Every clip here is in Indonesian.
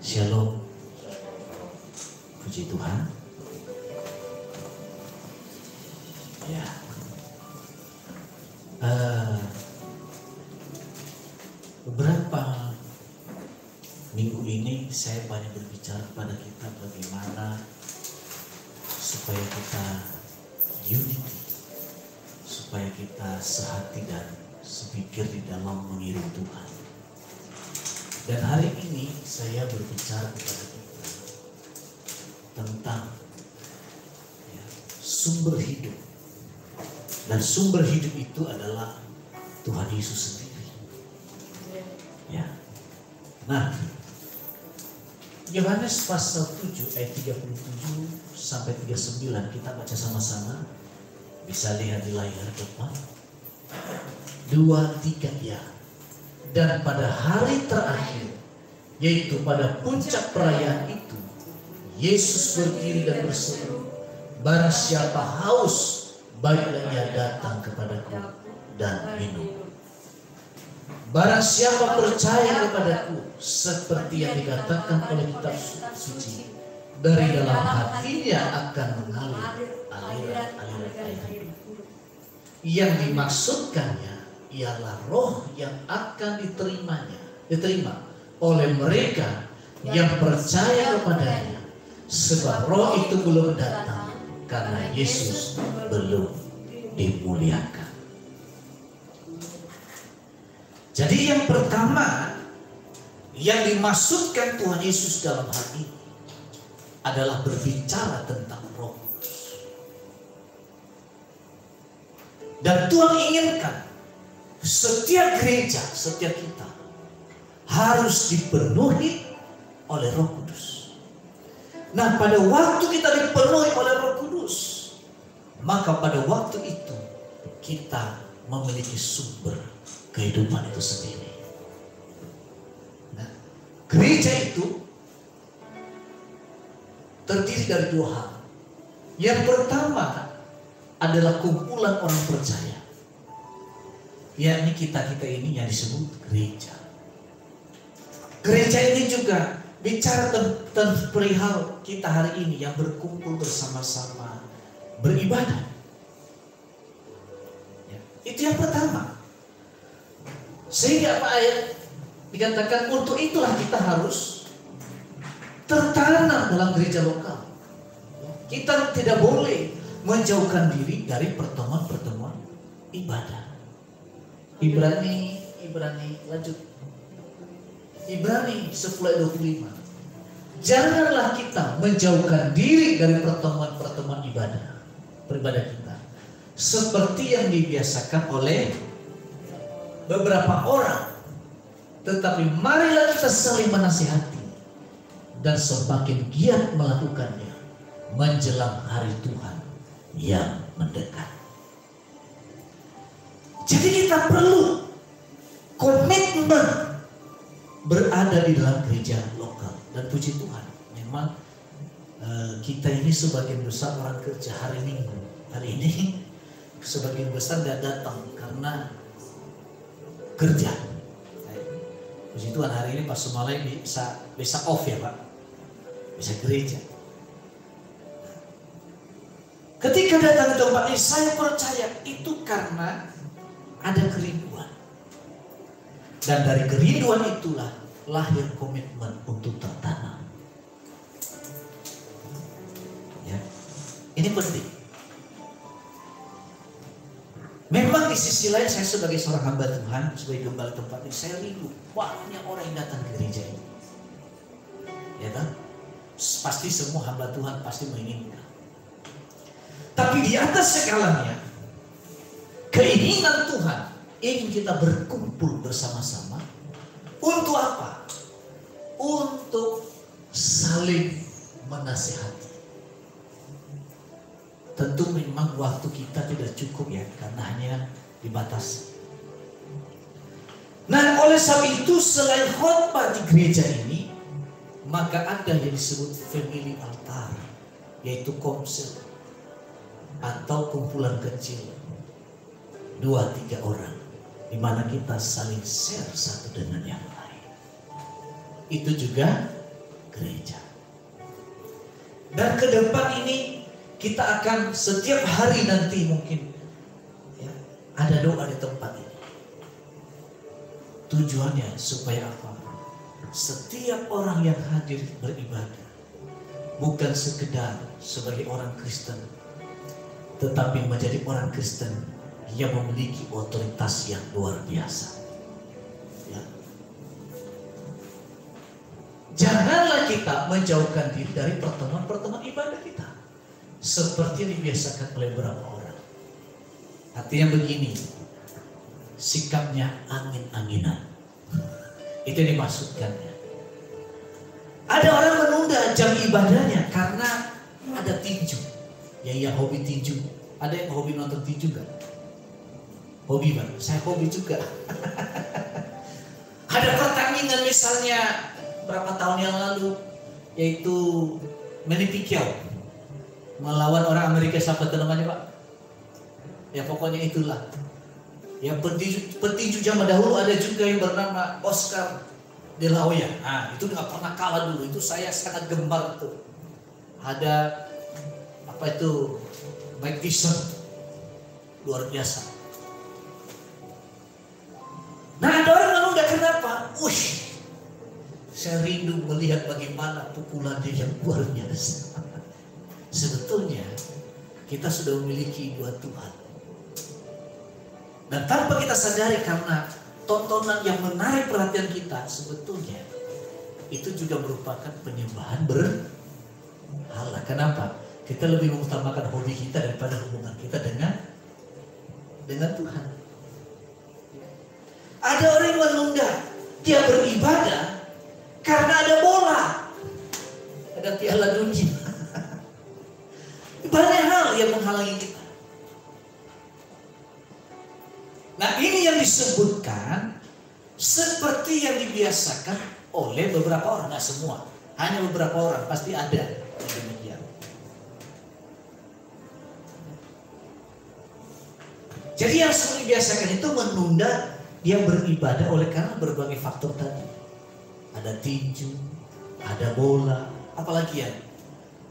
Shalom. Puji Tuhan. Ya. Beberapa minggu ini saya banyak berbicara kepada kita bagaimana supaya kita unity, supaya kita sehati dan sepikir di dalam mengiring Tuhan. Dan hari ini saya berbicara kepada kita tentang sumber hidup. Dan sumber hidup itu adalah Tuhan Yesus sendiri. Ya. Nah, Yohanes pasal 7 ayat 37 sampai 39 kita baca sama-sama. Bisa lihat di layar depan. 2, 3 ya. Dan pada hari terakhir, yaitu pada puncak perayaan itu, Yesus berdiri dan berseru, barang siapa haus, baiklah ia datang kepadaku dan minum. Barang siapa percaya kepadaku, seperti yang dikatakan oleh kitab suci, dari dalam hatinya akan mengalir aliran air hidup. Yang dimaksudkannya ialah roh yang akan diterima oleh mereka yang percaya kepadanya, sebab roh itu belum datang karena Yesus belum dimuliakan. Jadi yang pertama yang dimaksudkan Tuhan Yesus dalam hal ini adalah berbicara tentang Roh Kudus. Dan Tuhan inginkan setiap gereja, setiap kita harus dipenuhi oleh Roh Kudus. Nah, pada waktu kita dipenuhi oleh Roh Kudus, maka pada waktu itu kita memiliki sumber kehidupan itu sendiri. Nah, gereja itu terdiri dari 2 hal. Yang pertama adalah kumpulan orang percaya, yakni kita ini yang disebut gereja. Gereja ini juga bicara tentang perihal kita hari ini yang berkumpul bersama-sama beribadah. Ya, itu yang pertama. Sehingga apa ayat dikatakan untuk itulah kita harus tertanam dalam gereja lokal. Kita tidak boleh menjauhkan diri dari pertemuan-pertemuan ibadah. Ibrani lanjut. Ibrani 10:25. Janganlah kita menjauhkan diri dari pertemuan-pertemuan beribadah kita, seperti yang dibiasakan oleh beberapa orang, tetapi marilah kita saling menasihati dan semakin giat melakukannya menjelang hari Tuhan yang mendekat. Jadi kita perlu komitmen berada di dalam gereja lokal. Dan puji Tuhan, memang kita ini sebagian besar orang kerja hari Minggu. Hari ini sebagian besar tidak datang karena kerja. Puji Tuhan, hari ini Pak Sumalai bisa off ya Pak, bisa gereja. Ketika datang ke tempat ini, saya percaya itu karena ada kerinduan. Dan dari kerinduan itulah lahir komitmen untuk tertanam. Ya, ini penting. Memang di sisi lain saya sebagai seorang hamba Tuhan, sebagai gembala tempat ini, saya rindu banyak orang yang datang ke gereja ini. Ya kan? Pasti semua hamba Tuhan pasti menginginkan. Tapi di atas segalanya, keinginan Tuhan ingin kita berkumpul bersama-sama. Untuk apa? Untuk saling menasihati. Tentu memang waktu kita tidak cukup ya, karena hanya dibatasi. Nah, oleh sebab itu selain khotbah di gereja ini, maka ada yang disebut family altar, yaitu komsel atau kumpulan kecil 2-3 orang, di mana kita saling share satu dengan yang lain. Itu juga gereja. Dan ke depan ini kita akan setiap hari nanti mungkin ya, ada doa di tempat ini. Tujuannya supaya apa? Setiap orang yang hadir beribadah bukan sekedar sebagai orang Kristen, tetapi menjadi orang Kristen yang memiliki otoritas yang luar biasa. Ya. Janganlah kita menjauhkan diri dari pertemuan-pertemuan ibadah kita seperti yang dibiasakan oleh beberapa orang. Artinya begini, sikapnya angin-anginan. Itu yang dimaksudkannya. Ada orang menunda jam ibadahnya karena ada tinju. Yang hobi tinju. Ada yang hobi nonton tinju gak? Hobi Bang? Saya hobi juga. Ada pertandingan misalnya berapa tahun yang lalu, yaitu Manny Pacquiao melawan orang Amerika, siapa itu namanya Pak? Ya pokoknya itulah. Ya petinju zaman dahulu ada juga yang bernama Oscar De La Hoya. Nah itu nggak pernah kalah dulu. Itu saya sangat gemar tuh. Ada apa itu Mike Tyson, luar biasa. Nah ada orang menunda, kenapa? Saya rindu melihat bagaimana pukulan dia yang luar biasa. Sebetulnya kita sudah memiliki dua Tuhan. Dan tanpa kita sadari karena tontonan yang menarik perhatian kita, sebetulnya itu juga merupakan penyembahan berhala. Kenapa? Kita lebih mengutamakan hobi kita daripada hubungan kita dengan Tuhan. Ada orang yang menunda dia beribadah karena ada bola, ada piala dunia. Banyak hal yang menghalangi kita. Nah ini yang disebutkan seperti yang dibiasakan oleh beberapa orang, tidak semua, hanya beberapa orang, pasti ada yang demikian. Jadi yang sering dibiasakan itu menunda dia beribadah oleh karena berbagai faktor tadi. Ada tinju, ada bola, apalagi ya,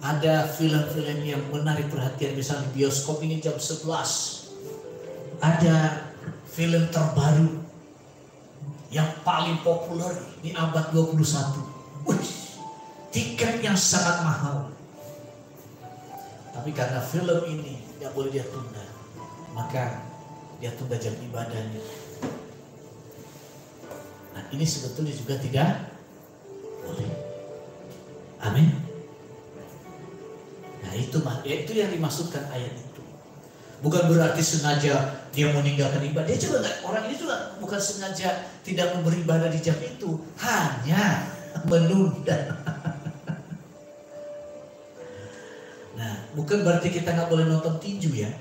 ada film-film yang menarik perhatian, misalnya di bioskop ini jam 11, ada film terbaru yang paling populer di abad 21. Tiket yang sangat mahal. Tapi karena film ini tidak boleh dia tunda, maka dia tunda jam ibadahnya. Nah ini sebetulnya juga tidak boleh. Amin. Nah itu yang dimaksudkan ayat itu. Bukan berarti sengaja dia meninggalkan ibadah. Dia juga enggak, orang ini juga bukan sengaja tidak beribadah di jam itu, hanya menunda. Nah, bukan berarti kita nggak boleh nonton tinju ya.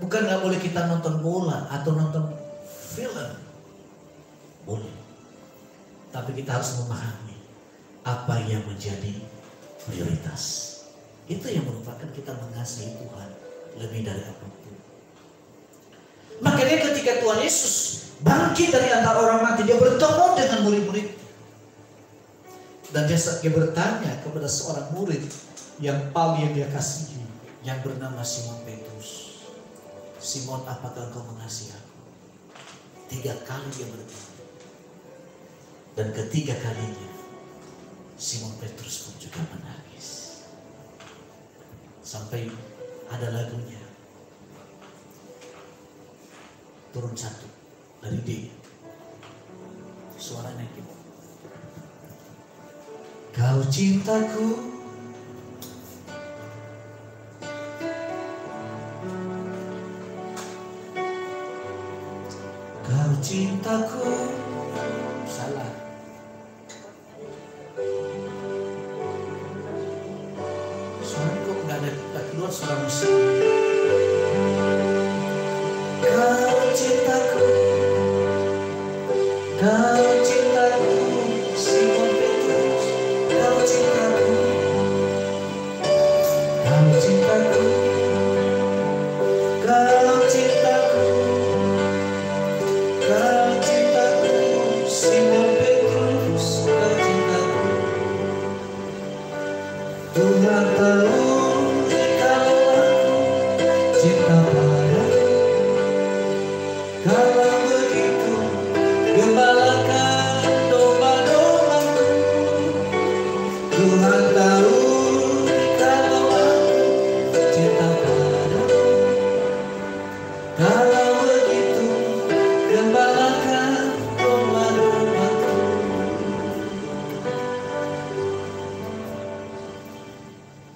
Bukan nggak boleh kita nonton bola atau nonton film. Boleh. Tapi kita harus memahami apa yang menjadi prioritas. Itu yang merupakan kita mengasihi Tuhan lebih dari apapun. Makanya ketika Tuhan Yesus bangkit dari antara orang mati, dia bertemu dengan murid-murid. Dan dia bertanya kepada seorang murid yang paling dia kasihi, yang bernama Simon Petrus. Simon, apakah engkau mengasihi aku? 3 kali dia bertanya. Dan ketiga kalinya Simon Petrus pun juga menangis. Sampai ada lagunya. Turun 1 dari D. Suaranya gitu. Kau cintaku, kau cintaku. Salah. Suara kok nggak keluar suara musik. Kau cintaku, kau cintaku, Simon Petrus, kau cintaku, kau cintaku, kau cintaku, kau cintaku, Simon Petrus, kau cintaku. Gembalakan domba-dombamu. Tuhan tahu kalau aku cinta padamu. Kalau begitu, gembalakan domba-dombaku.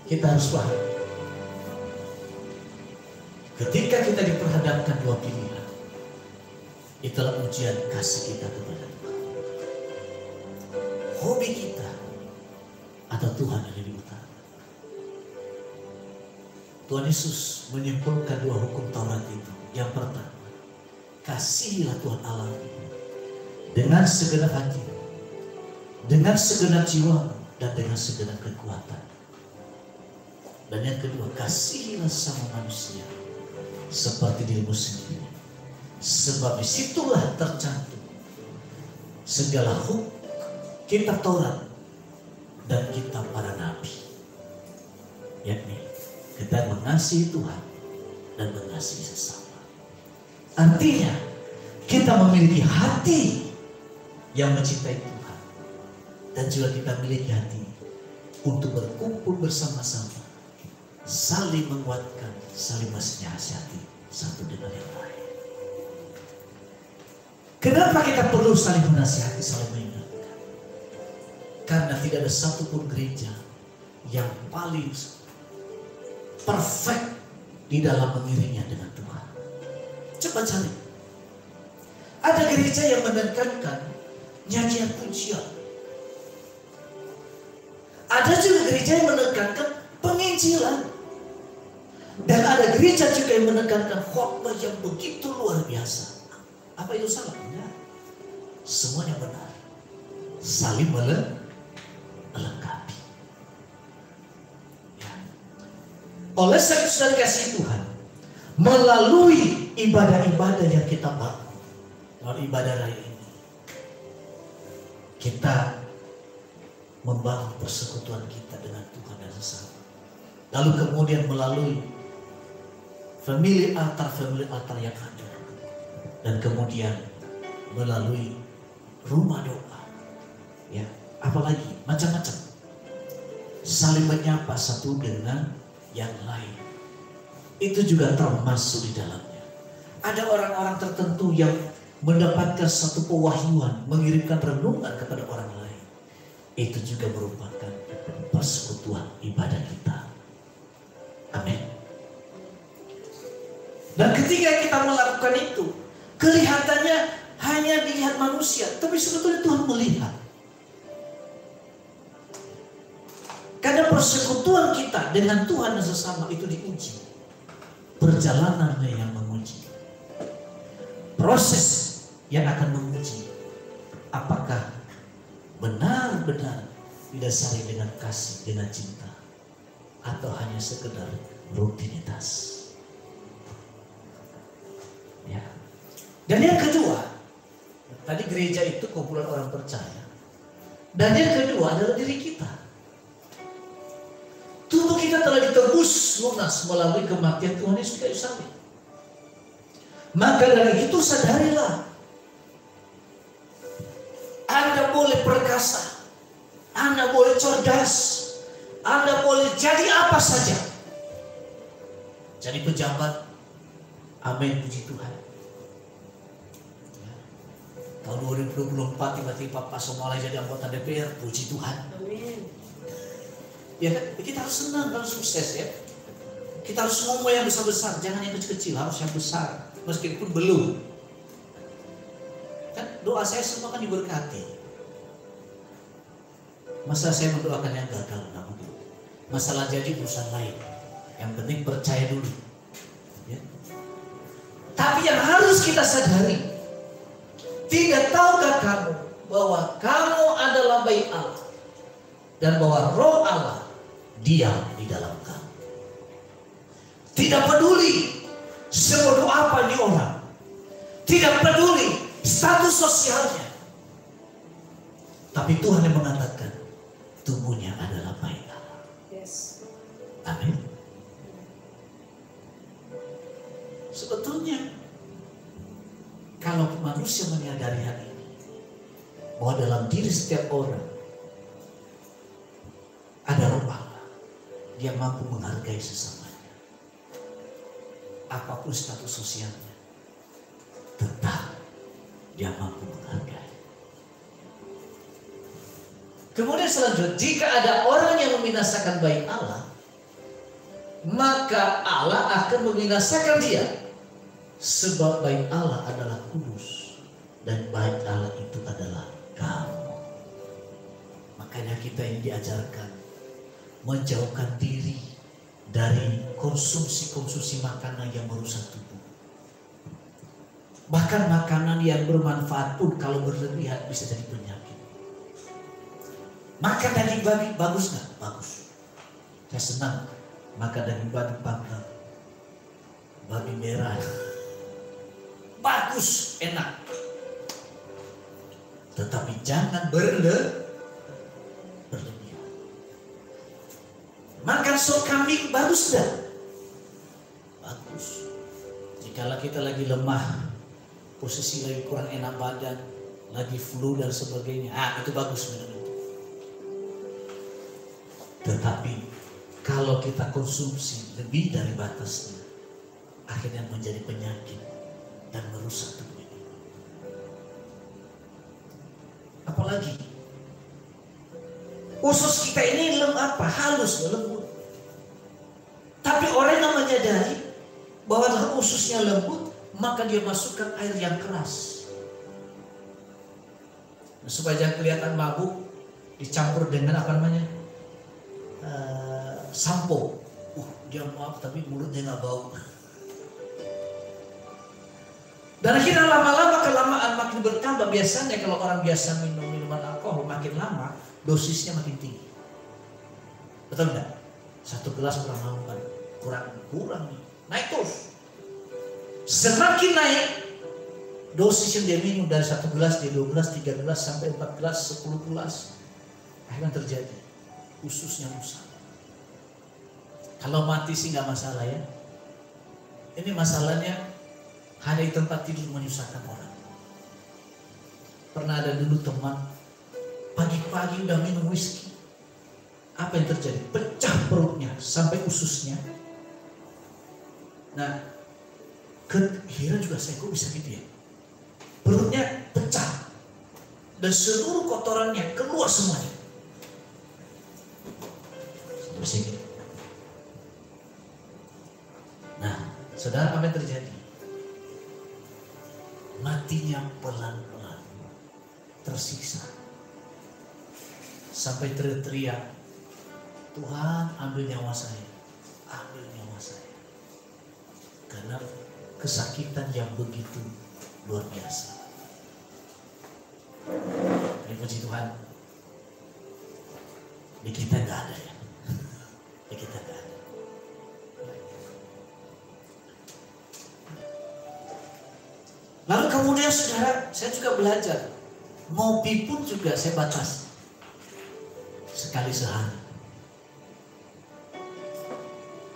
Kita harus paham, ketika kita diperhadapkan dua pilihan, itulah ujian kasih kita kepada Tuhan. Hobi kita atau Tuhan yang lebih utama. Tuhan Yesus menyimpulkan dua hukum Taurat itu. Yang pertama, kasihilah Tuhan Allah dengan segenap hati, dengan segenap jiwa, dan dengan segenap kekuatan. Dan yang kedua, kasihilah sama manusia seperti dirimu sendiri. Sebab disitulah tercantum segala hukum kitab Taurat dan kitab para nabi, yakni kita mengasihi Tuhan dan mengasihi sesama. Artinya kita memiliki hati yang mencintai Tuhan, dan juga kita memiliki hati untuk berkumpul bersama-sama, saling menguatkan, saling menasihati satu dengan yang lain. Kenapa kita perlu saling menasihati, saling mengingatkan? Karena tidak ada satupun gereja yang paling perfect di dalam mengiringnya dengan Tuhan. Coba cari. Ada gereja yang menekankan nyanyian pujian. Ada juga gereja yang menekankan penginjilan. Dan ada gereja juga yang menekankan khotbah yang begitu luar biasa. Apa itu salah? Enggak. Semuanya benar. Saling melengkapi. Ya. Oleh sebab itu, saudara kasih Tuhan, melalui ibadah-ibadah yang kita bangun, melalui ibadah raya ini, kita membangun persekutuan kita dengan Tuhan dan sesama. Lalu kemudian melalui family altar yang ada, dan kemudian melalui rumah doa, ya, apalagi macam-macam, saling menyapa satu dengan yang lain, itu juga termasuk di dalamnya. Ada orang-orang tertentu yang mendapatkan satu pewahyuan, mengirimkan renungan kepada orang lain, itu juga merupakan persekutuan ibadah kita. Amin. Dan ketika kita melakukan itu, kelihatannya hanya dilihat manusia, tapi sebetulnya Tuhan melihat. Karena persekutuan kita dengan Tuhan dan sesama itu diuji. Perjalanannya yang menguji. Proses yang akan menguji. Apakah benar-benar didasari dengan kasih, dengan cinta, atau hanya sekedar rutinitas. Ya. Dan yang kedua, tadi gereja itu kumpulan orang percaya. Dan yang kedua adalah diri kita. Tubuh kita telah ditebus lunas melalui kematian Tuhan Yesus di kayu salib. Maka dari itu sadarilah, Anda boleh perkasa, Anda boleh cerdas, Anda boleh jadi apa saja. Jadi pejabat, amin, puji Tuhan. Tahun 2024 tiba-tiba Pak Somala jadi anggota DPR, puji Tuhan. Amin. Ya kan? Kita harus senang kalau sukses ya. Kita harus ngomong yang besar-besar, jangan yang kecil-kecil, harus yang besar. Meskipun belum. Kan doa saya semua kan diberkati. Masa saya mendoakan yang gagal? Nggak mungkin. Masalah jadi urusan lain. Yang penting percaya dulu. Ya. Tapi yang harus kita sadari, tidak tahukah kamu bahwa kamu adalah bayi Allah, dan bahwa Roh Allah diam di dalam kamu. Tidak peduli sebodoh apa nih orang, tidak peduli status sosialnya, tapi Tuhan yang mengatakan tubuhnya adalah bayi Allah. Yes. Amin. Sebetulnya kalau manusia menyadari hal ini, bahwa dalam diri setiap orang ada roh Allah. Dia mampu menghargai sesamanya. Apapun status sosialnya, tetap dia mampu menghargai. Kemudian selanjutnya, jika ada orang yang membinasakan bait Allah, maka Allah akan membinasakan dia. Sebab bait Allah adalah kudus, dan bait Allah itu adalah kamu. Makanya kita ini diajarkan menjauhkan diri dari konsumsi makanan yang merusak tubuh. Bahkan makanan yang bermanfaat pun kalau berlebihan bisa jadi penyakit. Makan daging babi bagus nggak? Bagus. Saya senang makan daging babi panggang, babi merah. Bagus, enak. Tetapi jangan berlebihan. Makan sop kambing bagus dah. Bagus. Jikalau kita lagi lemah, posisi lagi kurang enak badan, lagi flu dan sebagainya, itu bagus minum itu. Tetapi kalau kita konsumsi lebih dari batasnya, akhirnya menjadi penyakit dan merusak tubuh ini. Apalagi usus kita ini halus, lembut. Tapi orang yang menyadari bahwa dalam ususnya lembut, maka dia masukkan air yang keras. Nah, supaya jangan kelihatan mabuk, dicampur dengan sampo. Dia maaf tapi mulutnya nggak bau. Dan akhirnya lama-lama kelamaan makin bertambah. Biasanya kalau orang biasa minum minuman alkohol, makin lama dosisnya makin tinggi. Betul nggak? 1 gelas kurang nih, naik terus. Semakin naik dosis yang dia minum dari 1 gelas, dia 2 gelas, 3 gelas, sampai 4 gelas, 10 gelas. Akhirnya terjadi ususnya rusak. Kalau mati sih nggak masalah ya. Ini masalahnya hanya di tempat tidur menyusahkan orang. Pernah ada dulu teman pagi-pagi udah minum whisky. Apa yang terjadi? Pecah perutnya sampai ususnya. Nah, heran juga saya, kok bisa gitu ya? Perutnya pecah dan seluruh kotorannya keluar semuanya. Masih gitu. Nah, saudara, apa yang terjadi? Matinya pelan-pelan, tersiksa, sampai teriak, Tuhan ambil nyawa saya, ambil nyawa saya. Karena kesakitan yang begitu luar biasa. Puji Tuhan, di kita nggak ada ya, di kita nggak ada. Lalu kemudian saudara, saya juga belajar, ngopi pun juga saya batasi sekali sehari.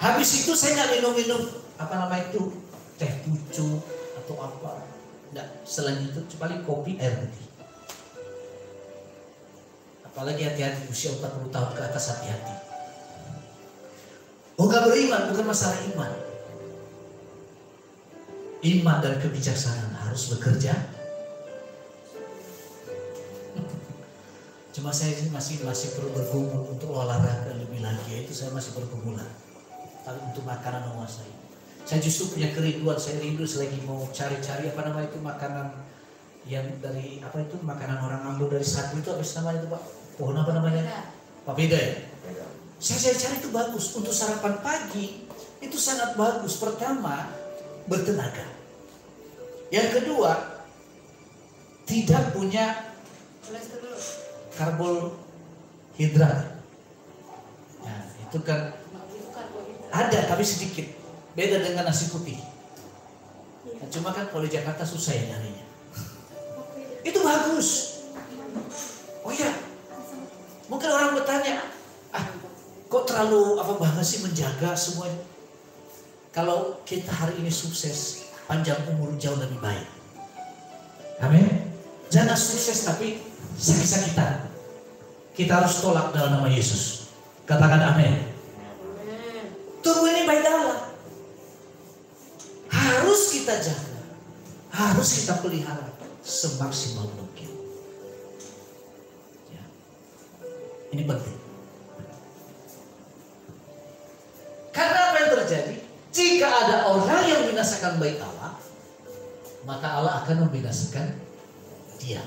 Habis itu saya nggak minum teh pucuk atau apa. Nggak, selain itu paling kopi, air putih. Apalagi hati-hati usia 40 tahun ke atas, hati-hati. Oh, nggak beriman, bukan masalah iman. Iman dan kebijaksanaan harus bekerja. Cuma saya masih perlu bergumul untuk olahraga lebih lagi. Itu saya masih bergumulan. Tapi untuk makanan menguasai. Saya justru punya kerinduan. Saya rindu selagi mau cari-cari makanan yang dari makanan orang Ambon dari sagu itu, apa namanya itu Pak? Pohon apa namanya? Papeda ya. Saya cari itu bagus untuk sarapan pagi. Itu sangat bagus. Pertama, bertenaga. Yang kedua, tidak punya karbohidrat. Nah, itu kan ada tapi sedikit. Beda dengan nasi putih. Nah, cuma kan kalau di Jakarta susah ya nyarinya. Itu bagus. Oh iya. Mungkin orang bertanya, kok terlalu banget sih menjaga semuanya? Kalau kita hari ini sukses, panjang umur jauh lebih baik. Amin. Jangan sukses tapi sakit-sakitan. Kita harus tolak dalam nama Yesus. Katakan amin. Tubuh ini baik Allah. Harus kita jaga, harus kita pelihara semaksimal mungkin. Ya. Ini penting. Karena apa yang terjadi? Jika ada orang yang membinasakan baik Allah, maka Allah akan membinasakan dia.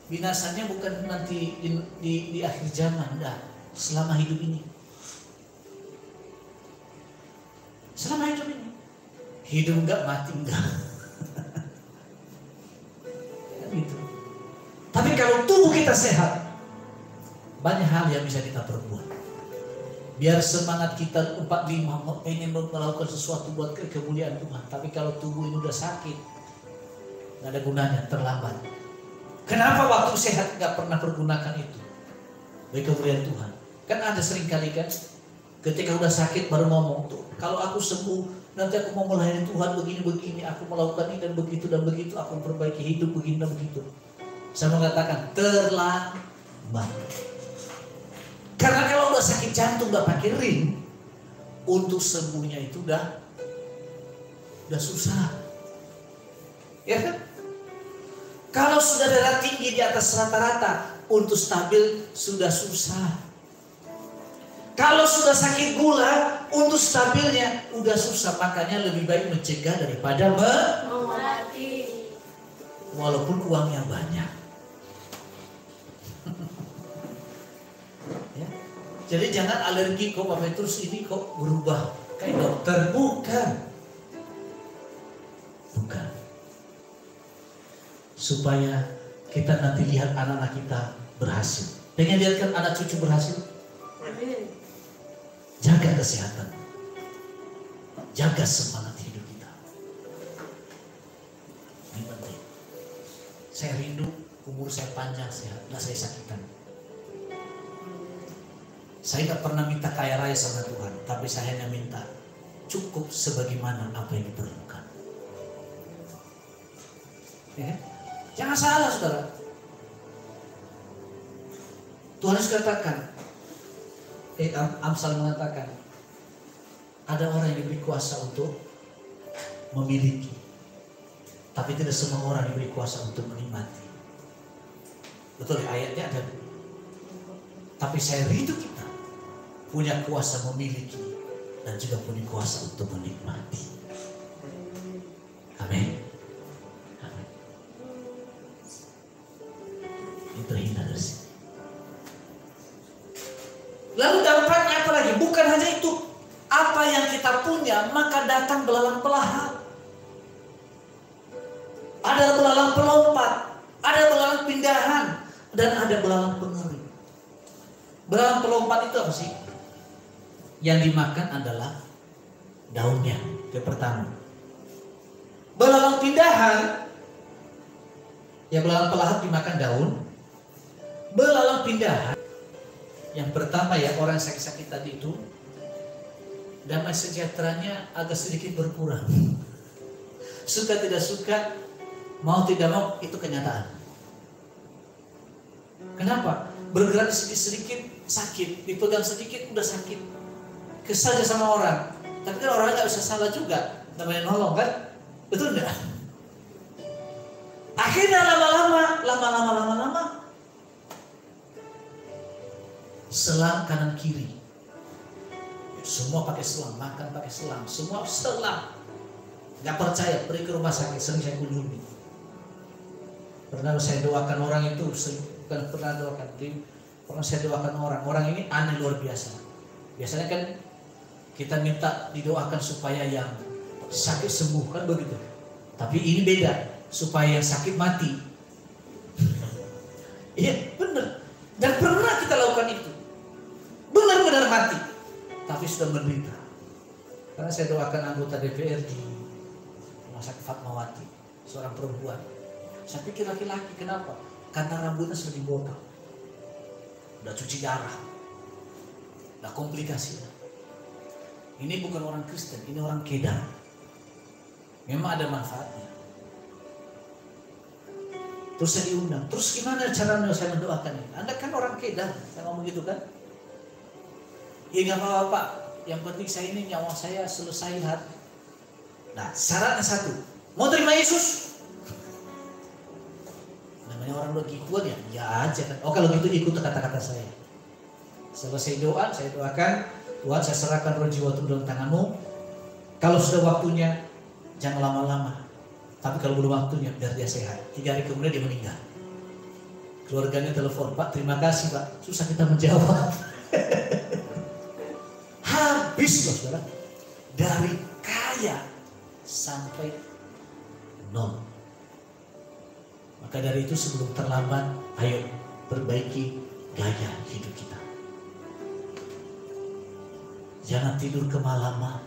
Binasanya bukan nanti di akhir zaman, enggak. Selama hidup ini. Selama hidup ini. Hidup enggak, mati enggak. Gitu. Tapi kalau tubuh kita sehat, banyak hal yang bisa kita perbuat. Biar semangat kita 45 pengen melakukan sesuatu buat kemuliaan Tuhan. Tapi kalau tubuh ini udah sakit, nggak ada gunanya, terlambat. Kenapa waktu sehat nggak pernah pergunakan itu bagi kemuliaan Tuhan? Kan ada sering kali kan, ketika udah sakit baru ngomong tuh, kalau aku sembuh nanti aku mau melayani Tuhan begini-begini, aku melakukan ini dan begitu, aku memperbaiki hidup begini dan begitu. Saya mengatakan terlambat. Karena kalau udah sakit jantung nggak pakai ring, untuk sembuhnya itu udah susah, ya kan? Kalau sudah darah tinggi di atas rata-rata, untuk stabil sudah susah. Kalau sudah sakit gula, untuk stabilnya udah susah. Makanya lebih baik mencegah daripada mengobati. Walaupun uangnya banyak. Ya. Jadi jangan alergi kok Pak Petrus ini kok berubah kayak dokter. Bukan. Supaya kita nanti lihat anak-anak kita berhasil. Pengen lihat kan anak cucu berhasil? Jaga kesehatan, jaga semangat hidup kita. Ini penting. Saya rindu umur saya panjang, sehat, nggak saya sakitan. Saya nggak pernah minta kaya raya sama Tuhan, tapi saya hanya minta cukup sebagaimana apa yang diperlukan. Ya? Jangan salah saudara. Tuhan Yesus katakan, Amsal mengatakan, ada orang yang diberi kuasa untuk memiliki, tapi tidak semua orang diberi kuasa untuk menikmati. Betul, ayatnya ada. Tapi saya rindu kita punya kuasa memiliki dan juga punya kuasa untuk menikmati. Amin. Amin. Ini terhindar dari sini. Lalu dampaknya apa lagi? Bukan hanya itu. Apa yang kita punya maka datang belalang pelahap. Ada belalang pelompat, ada belalang pindahan, dan ada belalang pengering. Belalang pelompat itu apa sih? Yang dimakan adalah daunnya. Itu pertama. Belalang pindahan, ya belalang pelahap dimakan daun. Belalang pindahan, yang pertama ya orang sakit-sakit tadi itu, damai sejahteranya agak sedikit berkurang. Suka tidak suka, mau tidak mau, itu kenyataan. Kenapa? Bergerak sedikit-sedikit sakit, dipegang sedikit udah sakit. Kesal sama orang, tapi kan orang nggak bisa salah juga, namanya nolong kan? Betul nggak? Akhirnya lama-lama selang kanan kiri, semua pakai selang, makan pakai selang, semua selang. Nggak percaya, pergi ke rumah sakit, sering saya kunjungi. Pernah saya doakan orang itu, bukan pernah doakan, pernah saya doakan orang ini aneh luar biasa. Biasanya kan kita minta didoakan supaya yang sakit sembuh, kan begitu. Tapi ini beda, supaya yang sakit mati. Iya benar, dan pernah kita lakukan itu. Benar-benar mati, tapi sudah menderita. Karena saya doakan anggota DPR di Rumah Sakit Fatmawati, seorang perempuan. Saya pikir laki-laki, kenapa? Karena rambutnya sudah dibotak, udah cuci darah, udah komplikasi. Ini bukan orang Kristen, ini orang kedar. Memang ada manfaatnya. Terus saya diundang. Terus gimana caranya saya mendoakan ini? Anda kan orang Kedah, saya ngomong gitu kan? Ya nggak apa-apa Pak. Yang penting saya ini nyawa saya selesai hati. Nah, syaratnya satu. Mau terima Yesus? Namanya orang udah gituan ya, ya aja kan. Oh kalau gitu ikut kata-kata saya. Selesai doa, saya doakan. Tuhan, saya serahkan roh jiwa itu dalam tanganmu. Kalau sudah waktunya, jangan lama-lama. Tapi kalau belum waktunya, biar dia sehat. 3 hari kemudian dia meninggal. Keluarganya telepon, Pak, terima kasih Pak. Susah kita menjawab. Habis loh saudara. Dari kaya sampai nol. Maka dari itu sebelum terlambat, ayo perbaiki gaya hidup kita. Jangan tidur kemalaman.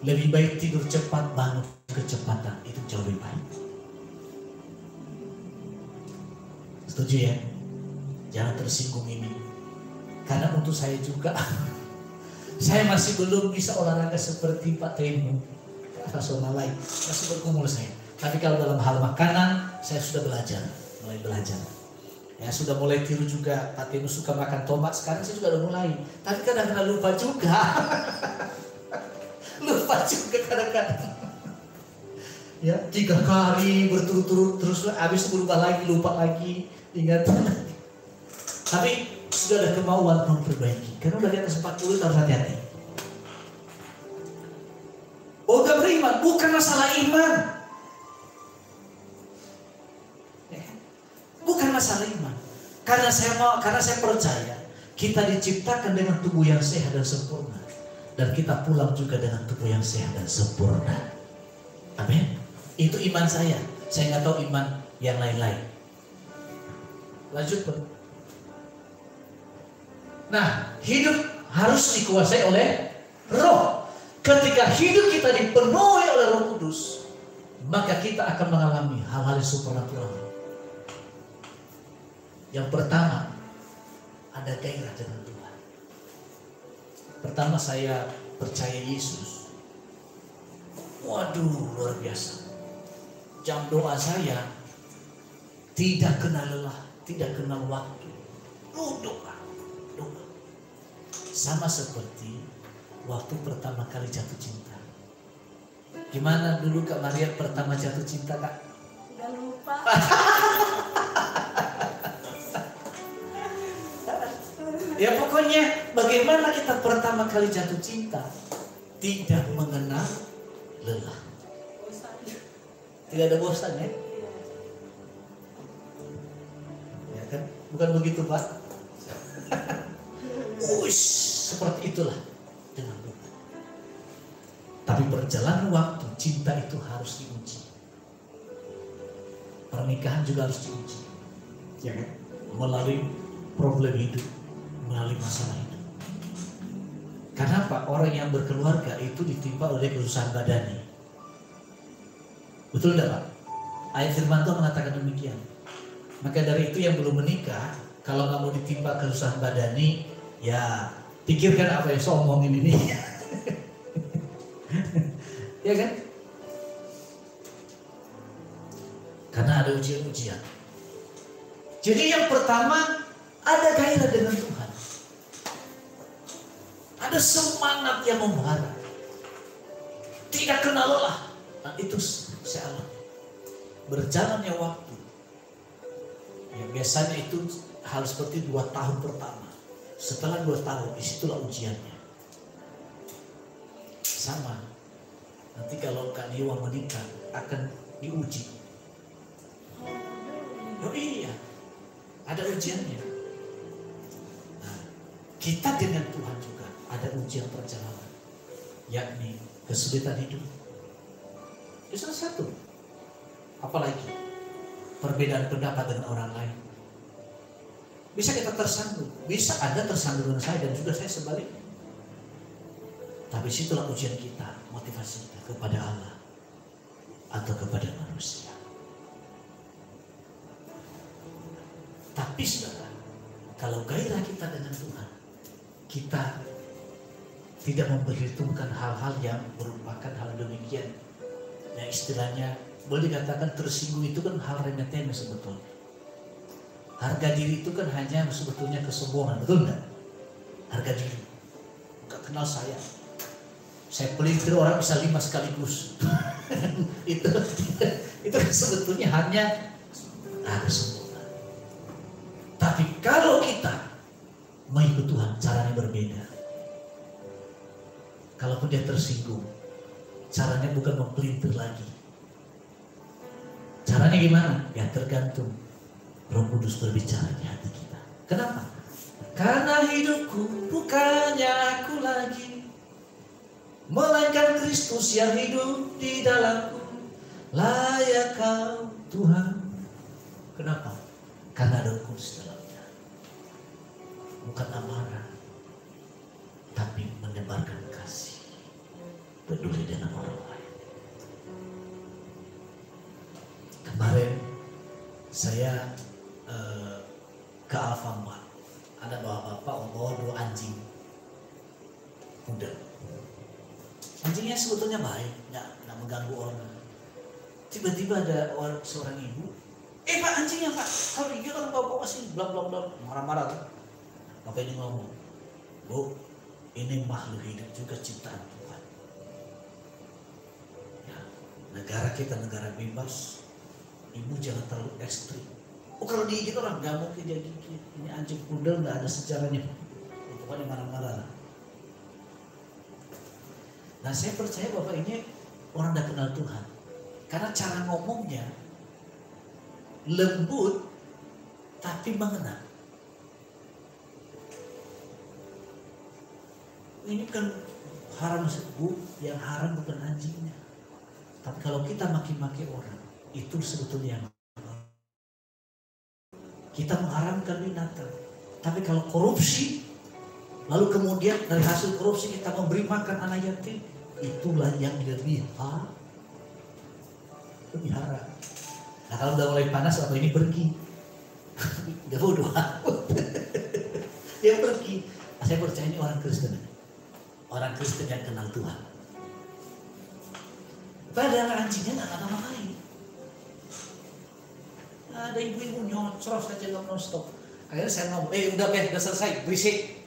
Lebih baik tidur cepat, bangun kecepatan. Itu jauh lebih baik. Setuju ya? Jangan tersinggung ini. Karena untuk saya juga, saya masih belum bisa olahraga seperti Pak Temu. Rasional lain. Masih bergumul saya. Tapi kalau dalam hal makanan, saya sudah belajar. Mulai belajar. Ya sudah mulai tiru juga. Pak Temu suka makan tomat. Sekarang saya juga udah mulai. Tapi kadang-kadang lupa juga. Lupa juga kadang-kadang. Ya, 3 kali berturut-turut terus habis berubah lagi, lupa lagi, ingat. Tapi sudah ada kemauan memperbaiki. Karena udah di atas 40 harus hati-hati. Oh, gak beriman, bukan masalah iman. Bukan masalah iman. Karena saya percaya kita diciptakan dengan tubuh yang sehat dan sempurna. Dan kita pulang juga dengan tubuh yang sehat dan sempurna. Amin. Itu iman saya. Saya nggak tahu iman yang lain-lain. Lanjut. Nah, hidup harus dikuasai oleh Roh. Ketika hidup kita dipenuhi oleh Roh Kudus, maka kita akan mengalami hal-hal yang supernatural. Yang pertama, ada gairah dengan Tuhan. Pertama saya percaya Yesus. Waduh, luar biasa. Jam doa saya tidak kenal lelah, tidak kenal waktu. Doa. Sama seperti waktu pertama kali jatuh cinta. Gimana dulu Kak Maria pertama jatuh cinta Kak? Udah lupa. Ya pokoknya bagaimana kita pertama kali jatuh cinta tidak mengenal lelah. Tidak ada bosan ya? Ya kan? Bukan begitu Pak? Uish, seperti itulah dengan Tuhan. Tapi perjalanan waktu cinta itu harus diuji. Pernikahan juga harus diuji. Ya kan? Melalui problem hidup. Melalui masalah itu. Karena apa? Orang yang berkeluarga itu ditimpa oleh kesusahan badani. Betul tidak Pak? Ayat firman Tuhan mengatakan demikian. Maka dari itu yang belum menikah, kalau nggak mau ditimpa kesusahan badani, ya pikirkan apa yang saya omongin ini. Ya kan? Karena ada ujian-ujian. Jadi yang pertama, ada gairah dengan Tuhan. Ada semangat yang membara. Tidak kenal lelah. Nah, itu saya alami. Berjalannya waktu. Ya, biasanya itu hal seperti 2 tahun pertama. Setelah 2 tahun, disitulah ujiannya. Sama. Nanti kalau Kak Dewa menikah, akan diuji. Oh iya, ada ujiannya. Nah, kita dengan Tuhan juga ada ujian perjalanan, yakni kesulitan hidup. Itu salah satu. Apalagi perbedaan pendapat dengan orang lain. Bisa kita tersandung, bisa Anda tersandung dengan saya dan juga saya sebaliknya. Tapi situlah ujian kita, motivasi kita kepada Allah atau kepada manusia. Tapi saudara, kalau gairah kita dengan Tuhan, kita tidak memperhitungkan hal-hal yang merupakan hal demikian. Yang istilahnya boleh dikatakan tersinggung itu kan hal remeh-temeh sebetulnya. Harga diri itu kan hanya sebetulnya kesombongan, betul nggak? Harga diri, nggak kenal saya pelintir orang bisa 5 sekaligus. itu kan sebetulnya hanya kesombongan. Tapi kalau kita mengikut Tuhan, caranya berbeda. Kalaupun dia tersinggung, caranya bukan mempelintir lagi. Caranya gimana? Ya tergantung Roh Kudus berbicara di hati kita. Kenapa? Karena hidupku bukannya aku lagi, melainkan Kristus yang hidup di dalamku. Layak Kau Tuhan. Kenapa? Karena ada Roh Kudus dalamnya. Bukan amarah, tapi menebarkan kasih, peduli dengan orang lain. Kemarin saya ke Alfamart, ada bapak-bapak membawa 2 anjing muda. Anjingnya sebetulnya baik, nggak mengganggu orang. Tiba-tiba ada seorang ibu, Pak anjingnya Pak, kalau dia kan bawa sini, bla bla bla, marah-marah kan. Bapak ini ngomong, Bu, ini makhluk hidup juga ciptaan Tuhan. Ya, negara kita negara bebas, ibu jangan terlalu ekstrim. Kalau digigit orang nggak mungkin dia gigit. Ini anjing pudel nggak ada sejarahnya. Pokoknya marah-marah. Nah saya percaya bapak ini orang dah kenal Tuhan. Karena cara ngomongnya lembut tapi mengena. Ini kan haram Bu, yang haram bukan anjingnya. Tapi kalau kita maki-maki orang, itu sebetulnya yang kita mengharamkan binatang. Tapi kalau korupsi, lalu kemudian dari hasil korupsi kita memberi makan anak yatim, itulah yang lebih haram. Nah kalau udah mulai panas, apa ini pergi? Dia bodoh. Dia pergi. Nah, saya percaya ini orang Kristen. Orang Kristen yang kenal Tuhan. Padahal anjingnya nggak ngapa-ngapain. Ada ibu-ibu nyocros saja nggak mau stop. Akhirnya saya ngomong, udah selesai, berisik.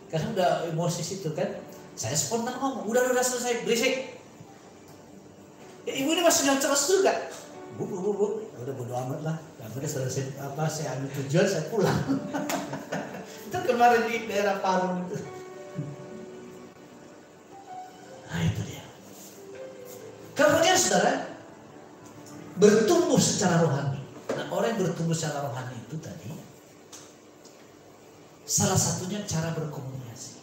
Karena udah emosi situ kan, saya spontan ngomong, udah selesai, berisik. Ibu ini masih nyocros juga. Bu, udah bodo amat lah. Udah selesai saya ambil tujuan, saya pulang. Itu kemarin di daerah Parung itu. Nah itu dia. Kemudian saudara, bertumbuh secara rohani. Nah orang yang bertumbuh secara rohani itu tadi, salah satunya cara berkomunikasi.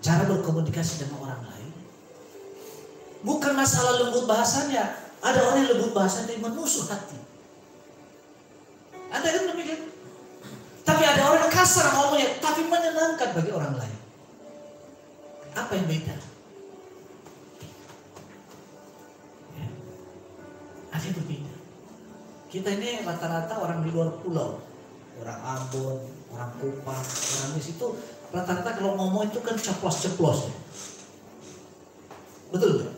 Cara berkomunikasi dengan orang lain. Bukan masalah lembut bahasanya. Ada orang yang lembut bahasanya yang menusuk hati. Ada kan demikian? Tapi ada orang kasar ngomongnya, tapi menyenangkan bagi orang lain. Apa yang beda? Ada yang berbeda. Kita ini rata-rata orang di luar pulau, orang Ambon, orang Kupang, orang di situ rata-rata kalau ngomong itu kan ceplos-ceplos. Betul nggak?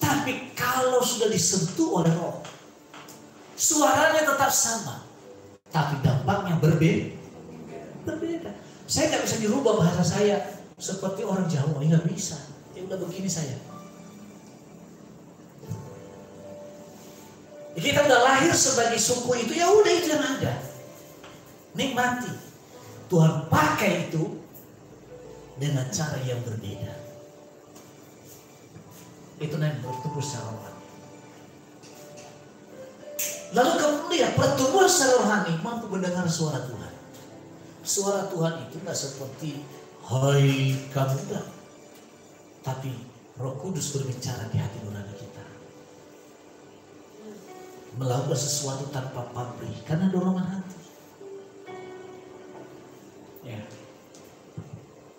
Tapi kalau sudah disentuh oleh Roh, suaranya tetap sama, tapi dampaknya berbeda. Saya nggak bisa dirubah bahasa saya seperti orang Jawa, nggak bisa. Ya udah begini saya. Kita udah lahir sebagai suku itu, ya udah itu yang ada. Nikmati. Tuhan pakai itu dengan cara yang berbeda. Itu yang bertumbuh secara rohani. Lalu kemudian pertumbuhan secara rohani mampu mendengar suara Tuhan. Suara Tuhan itu nggak seperti hai kamu enggak, tapi Roh Kudus berbicara di hati nurani kita. Melakukan sesuatu tanpa pamrih karena dorongan hati. Ya.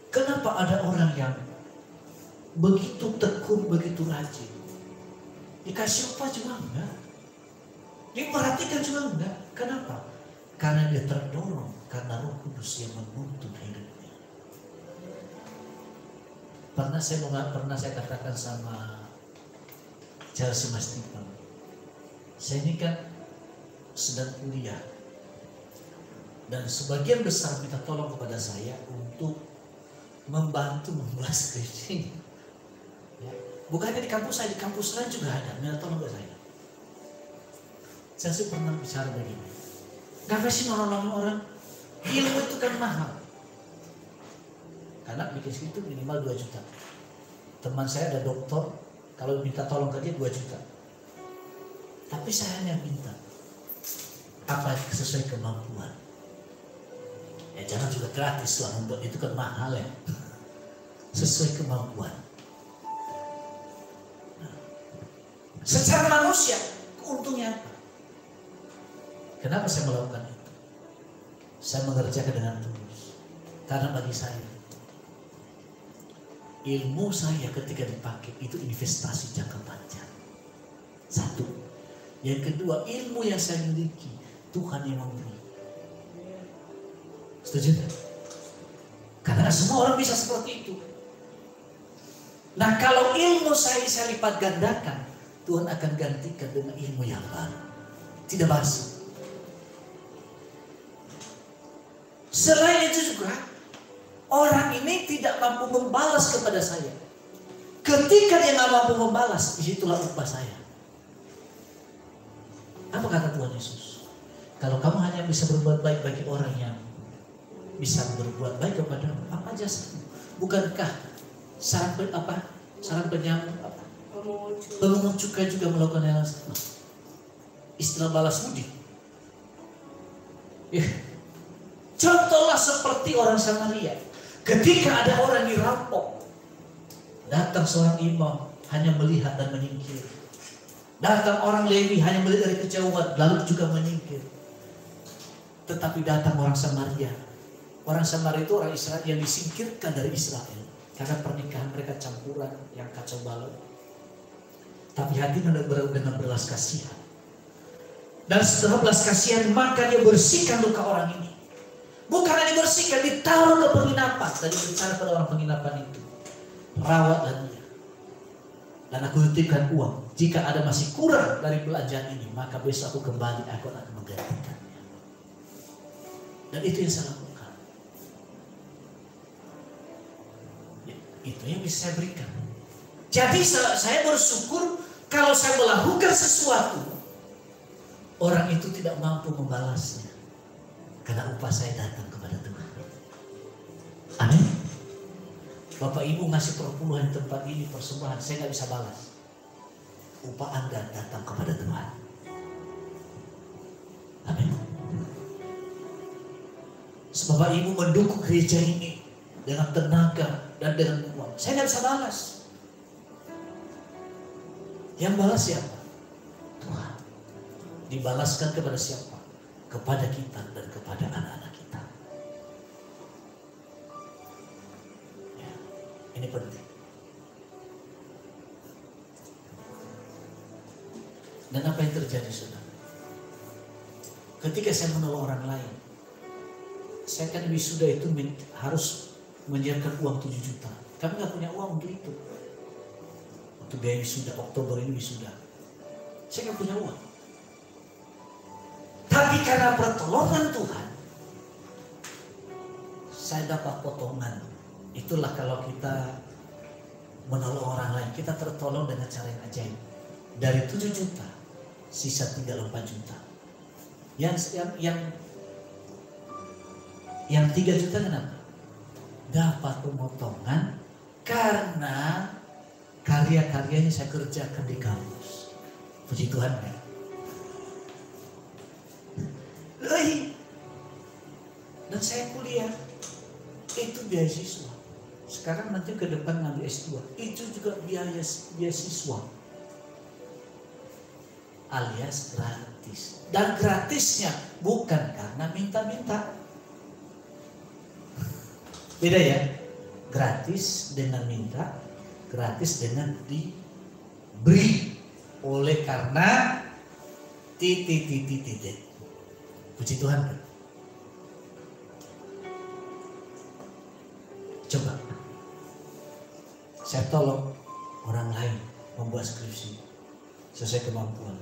Kenapa ada orang yang begitu tekun, begitu rajin, dikasih upah juga enggak, diperhatikan juga enggak? Kenapa? Karena dia terdorong karena Roh Kudus yang menuntun hidupnya. Pernah saya katakan sama Chelsea Mas Tipan, saya ini kan sedang kuliah dan sebagian besar minta tolong kepada saya untuk membantu membuat skripsi. Ya. Bukan hanya di kampus saya, di kampus lain juga ada minta tolong ke saya. Saya sih pernah bicara begini, gak sih nolong orang, ilmu itu kan mahal. Karena bikin skripsi itu minimal 2 juta. Teman saya ada doktor, kalau minta tolong ke dia 2 juta. Tapi saya hanya minta apa sesuai kemampuan. Ya jangan juga gratis lah, untuk itu kan mahal ya. Sesuai kemampuan. Nah, secara manusia, untungnya apa? Kenapa saya melakukan itu? Saya mengerjakan dengan tulus. Karena bagi saya, ilmu saya ketika dipakai itu investasi jangka panjang. Satu. Yang kedua, ilmu yang saya miliki Tuhan yang memberi. Setuju tak? Karena semua orang bisa seperti itu. Nah kalau ilmu saya lipat gandakan, Tuhan akan gantikan dengan ilmu yang baru. Tidak basi. Selain itu juga, orang ini tidak mampu membalas kepada saya. Ketika dia nggak mampu membalas, disitulah upah saya. Apa kata Tuhan Yesus? Kalau kamu hanya bisa berbuat baik bagi orang yang bisa berbuat baik kepadamu, apa jasamu? Bukankah saran penyambung pemungut cukai juga melakukan hal yang sama? Istilah balas budi. Ya. Contohlah seperti orang Samaria. Ketika ada orang dirampok, datang seorang imam hanya melihat dan menyingkir. Datang orang Lewi hanya melihat dari kejauhan, lalu juga menyingkir. Tetapi datang orang Samaria. Orang Samaria itu orang Israel yang disingkirkan dari Israel karena pernikahan mereka campuran yang kacau balau. Tapi hatinya dengan belas kasihan. Dan setelah belas kasihan, maka dia bersihkan luka orang ini. Bukan hanya dibersihkan, ditaruh ke penginapan. Tadi bicara pada orang penginapan itu, rawatlah dia. Dan aku titipkan uang. Jika ada masih kurang dari belanjaan ini, maka besok aku kembali, aku akan menggantikannya. Dan itu yang saya lakukan. Ya, itu yang bisa saya berikan. Jadi saya bersyukur kalau saya melakukan sesuatu, orang itu tidak mampu membalasnya. Karena upah saya datang kepada Tuhan. Amin. Bapak Ibu ngasih perpuluhan di tempat ini, persembahan, saya nggak bisa balas. Upah Anda datang kepada Tuhan. Amin. Bapak Ibu mendukung gereja ini dengan tenaga dan dengan uang, saya nggak bisa balas. Yang balas siapa? Tuhan. Dibalaskan kepada siapa? Kepada kita dan kepada anak-anak kita. Ya, ini penting. Dan apa yang terjadi, saudara? Ketika saya menolong orang lain, saya kan wisuda itu harus menyiapkan uang 7 juta. Kami nggak punya uang untuk itu. Untuk biaya wisuda, Oktober ini wisuda. Saya nggak punya uang. Tapi karena pertolongan Tuhan, saya dapat potongan. Itulah kalau kita menolong orang lain, kita tertolong dengan cara yang ajaib. Dari 7 juta, sisa tinggal 4 juta. Yang 3 juta kenapa? Dapat pemotongan karena karya-karyanya saya kerjakan di kampus. Puji Tuhan ya. Dan saya kuliah itu beasiswa. Sekarang nanti ke depan ngambil S2, itu juga beasiswa alias gratis. Dan gratisnya bukan karena minta-minta. Beda ya, gratis dengan minta, gratis dengan diberi oleh karena titik. Puji Tuhan kan? Coba saya tolong orang lain membuat skripsi sesuai kemampuan.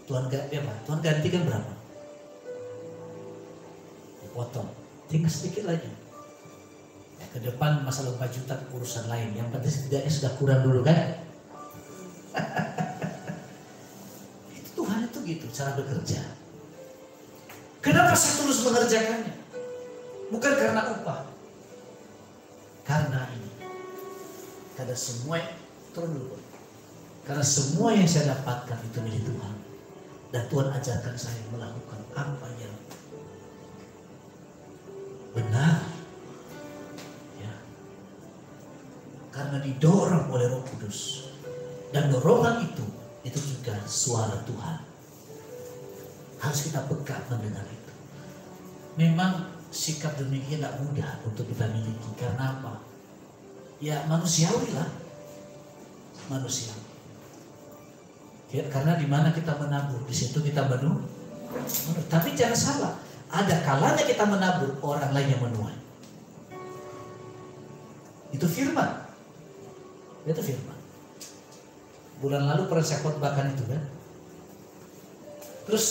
Tuhan gantikan berapa? Potong, tinggal sedikit lagi. Ya, ke depan masalah 4 juta urusan lain. Yang penting setidaknya sudah kurang dulu kan? Itu Tuhan itu gitu cara bekerja. Kenapa saya tulus mengerjakannya? Bukan karena upah. Karena ini. Karena semua turun dulu. Karena semua yang saya dapatkan itu milik Tuhan. Dan Tuhan ajarkan saya melakukan apa yang benar. Ya. Karena didorong oleh Roh Kudus. Dan dorongan itu juga suara Tuhan. Harus kita peka mendengar itu. Memang sikap demikian tidak mudah untuk kita miliki. Karena apa? Ya manusiawi lah. Manusiawi. Ya, karena di mana kita menabur, di situ kita menuai. Tapi jangan salah, ada kalanya kita menabur, orang lain yang menuai. Itu firman. Itu firman. Bulan lalu pernah saya khotbahkan itu kan. Terus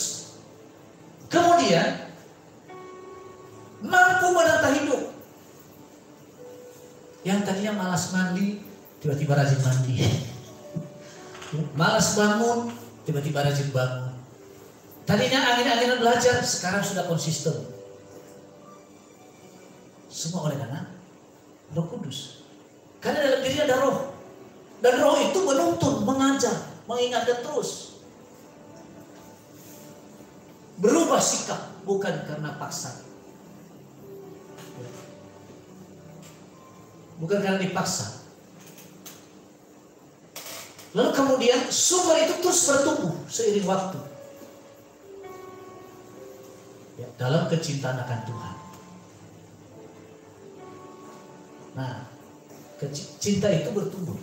kemudian mampu menata hidup. Yang tadinya malas mandi, tiba-tiba rajin mandi. Malas bangun, tiba-tiba rajin bangun. Tadinya angin-anginan belajar, sekarang sudah konsisten. Semua oleh karena Roh Kudus. Karena dalam diri ada roh. Dan roh itu menuntun, mengajar, mengingatkan terus. Berubah sikap, bukan karena paksa. Bukan karena dipaksa. Lalu kemudian sumber itu terus bertumbuh seiring waktu. Ya, dalam kecintaan akan Tuhan. Nah, cinta itu bertumbuh.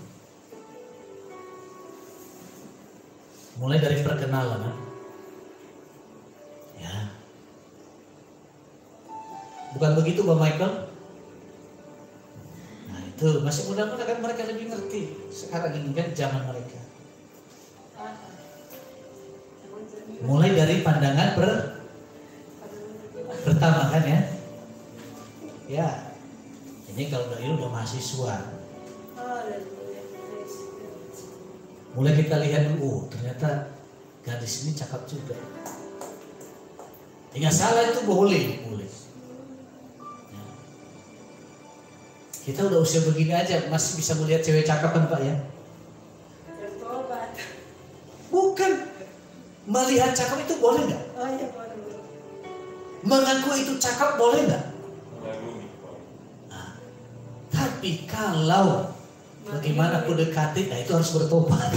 Mulai dari perkenalan. Ya. Bukan begitu Bang Michael? Tuh, masih muda-muda kan mereka lebih ngerti. Sekarang ini kan zaman mereka. Mulai dari pandangan pertama kan ya. Ya. Ini kalau ini udah mahasiswa. Mulai kita lihat dulu, ternyata gadis ini cakep juga. Nggak salah itu boleh. Kita udah usia begini aja masih bisa melihat cewek cakep kan Pak ya? Bukan. Melihat cakep itu boleh nggak? Oh iya boleh. Mengaku itu cakep boleh nggak? Nah, tapi kalau bagaimana aku dekati, nah itu harus bertobat.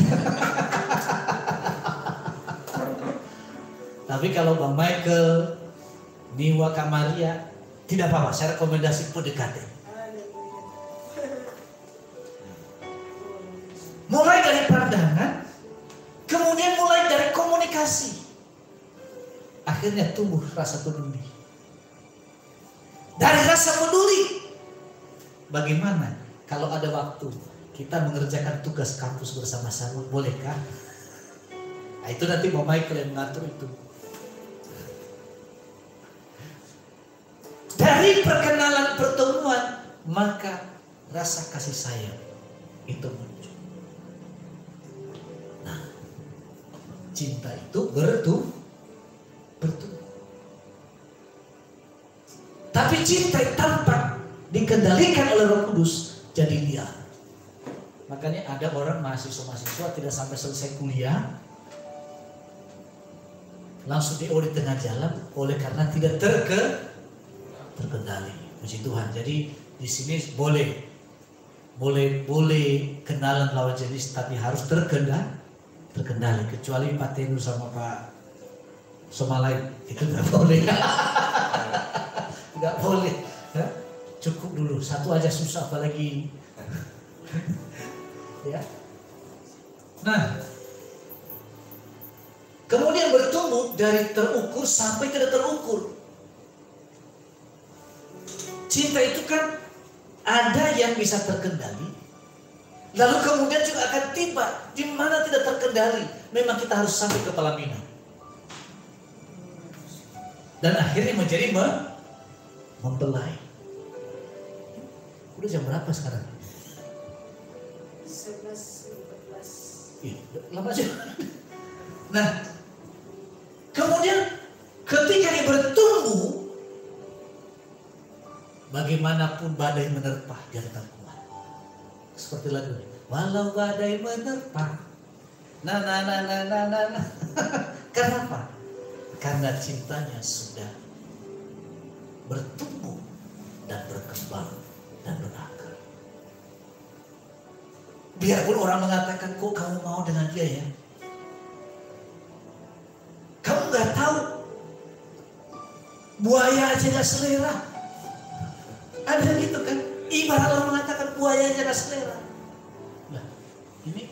Tapi kalau Bang Michael, Niwa Kamaria, tidak apa-apa. Saya rekomendasi PDKT. Mulai dari pandangan, kemudian mulai dari komunikasi. Akhirnya tumbuh rasa peduli. Dari rasa peduli, bagaimana kalau ada waktu kita mengerjakan tugas kampus bersama-sama, bolehkah? Nah, itu nanti Pak Michael yang mengatur itu. Dari perkenalan pertemuan, maka rasa kasih sayang itu muncul. Cinta itu bertumbuh. Tapi cinta tanpa dikendalikan oleh Roh Kudus jadi liar. Makanya ada orang mahasiswa tidak sampai selesai kuliah langsung di tengah jalan oleh karena tidak terkendali. Puji Tuhan. Jadi di sini boleh kenalan lawan jenis tapi harus terkendali, kecuali Pak Tenu sama Pak Somalai itu nggak boleh. Nggak boleh ya? Cukup dulu satu aja susah apalagi ya. Nah kemudian bertumbuh dari terukur sampai tidak terukur. Cinta itu kan ada yang bisa terkendali, Lalu kemudian juga akan tiba di mana tidak terkendali. Memang kita harus sampai ke pelaminan. Dan akhirnya menjadi mempelai. Udah jam berapa sekarang? 11.14. Ih, lama aja. Nah, kemudian ketika dia bertumbuh, bagaimanapun badai menerpa, dia tetap kuat. Seperti lagu ini. Walau badai menerpa. Nah. Kenapa? Karena cintanya sudah bertumbuh dan berkembang dan berakar. Biarpun orang mengatakan, kok kamu mau dengan dia ya? Kamu gak tahu. Buaya aja gak selera. Ada gitu kan? Ibarat orang mengatakan buaya aja gak selera. Nah, ini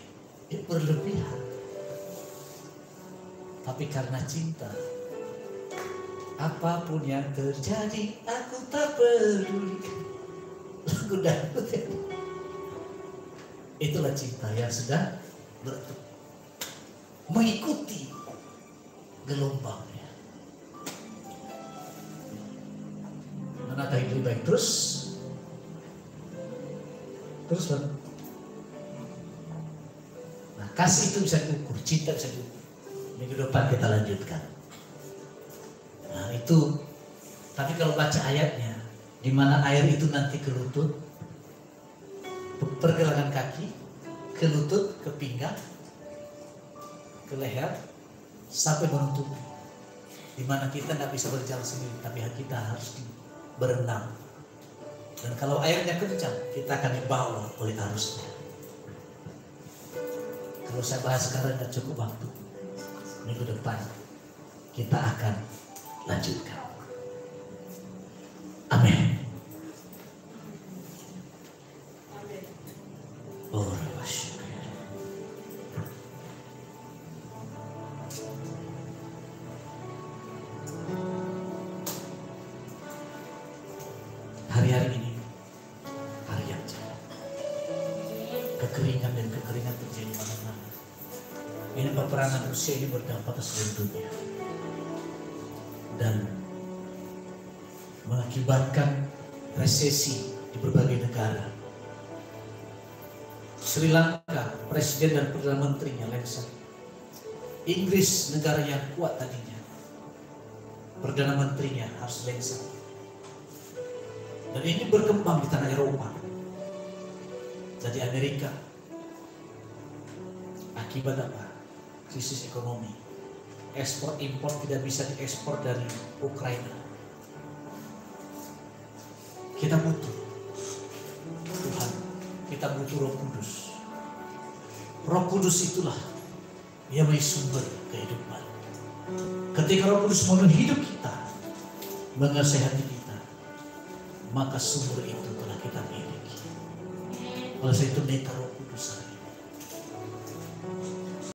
berlebihan. Tapi karena cinta, apapun yang terjadi, aku tak peduli. Lagu dangdut ya. Itulah cinta yang sedang mengikuti gelombangnya. Menata hidup baik terus Bang. Nah, kasih itu bisa diukur, cinta bisa diukur. Minggu depan kita lanjutkan. Nah itu, tapi kalau baca ayatnya, di mana air itu nanti ke lutut, pergelangan kaki, ke lutut, ke pinggang, ke leher, sampai menutup. Di mana kita nggak bisa berjalan sendiri, tapi kita harus berenang. Dan kalau airnya kencang, kita akan dibawa oleh arusnya. Kalau saya bahas sekarang nggak cukup waktu. Minggu depan kita akan lanjutkan. Amin. Oh, hari-hari ini hari yang cerah. Kekeringan dan kekeringan terjadi mana-mana. Ini peperangan Rusia ini berdampak ke seluruh dunia dan mengakibatkan resesi di berbagai negara. Sri Lanka, presiden dan perdana menterinya lengser. Inggris, negara yang kuat tadinya, perdana menterinya harus lengser. Dan ini berkembang di tanah Eropa. Jadi Amerika, akibat apa? Krisis ekonomi, ekspor impor tidak bisa diekspor dari Ukraina. Kita butuh Tuhan, kita butuh Roh Kudus. Roh Kudus itulah yang menjadi sumber kehidupan. Ketika Roh Kudus memenuhi hidup kita, menasihati kita, maka sumber itu telah kita miliki. Oleh sebab itu minta Roh Kudus.